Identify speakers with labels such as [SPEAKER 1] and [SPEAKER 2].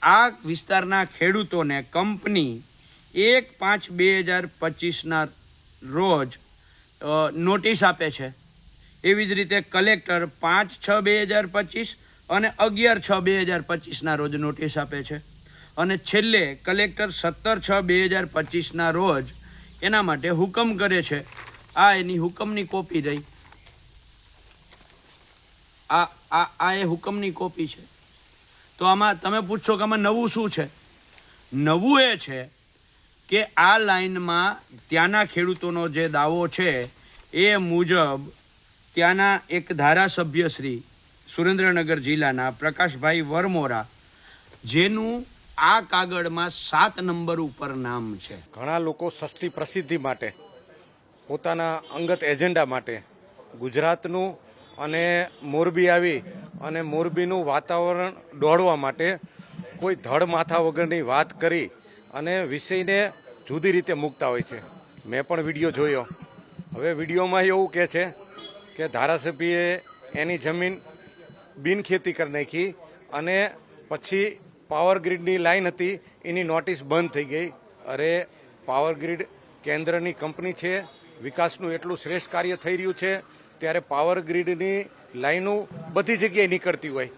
[SPEAKER 1] આ વિસ્તારના ખેડૂતોને કંપની 1/5/2025ના રોજ નોટિસ આપે છે। એવી જ રીતે કલેક્ટર 5/6/2025 અને 11/6/2025ના રોજ નોટિસ આપે છે અને છેલ્લે કલેક્ટર 17/6/2025ના રોજ એના માટે હુકમ કરે છે। આ એની હુકમની કોપી રહી, આ એ હુકમની કોપી છે। તો આમાં તમે પૂછશો કે આમાં નવું શું છે? નવું એ છે કે આ લાઇનમાં ત્યાંના ખેડૂતોનો જે દાવો છે એ મુજબ ત્યાંના એક ધારાસભ્ય શ્રી સુરેન્દ્રનગર જિલ્લાના પ્રકાશભાઈ વરમોરા, જેનું આ કાગળમાં 7 નંબર ઉપર નામ છે।
[SPEAKER 2] ઘણા લોકો સસ્તી પ્રસિદ્ધિ માટે, પોતાના અંગત એજન્ડા માટે ગુજરાતનું અને મોરબી આવી અને મોરબીનું વાતાવરણ દોડવા માટે કોઈ ધડ માથા વગરની વાત કરી અને વિષયને જુદી રીતે મૂકતા હોય છે। મેં પણ વિડીયો જોયો। હવે વિડીયોમાં એવું કહે છે કે ધારાસભ્યએ એની જમીન બિનખેતી કરી નાખી અને પછી પાવર ગ્રીડની લાઈન હતી એની નોટિસ બંધ થઈ ગઈ। અરે, પાવર ગ્રીડ કેન્દ્રની કંપની છે, વિકાસનું એટલું શ્રેષ્ઠ કાર્ય થઈ રહ્યું છે, ત્યારે પાવર ગ્રીડની લાઈનો બધી જગ્યાએ નીકળતી હોય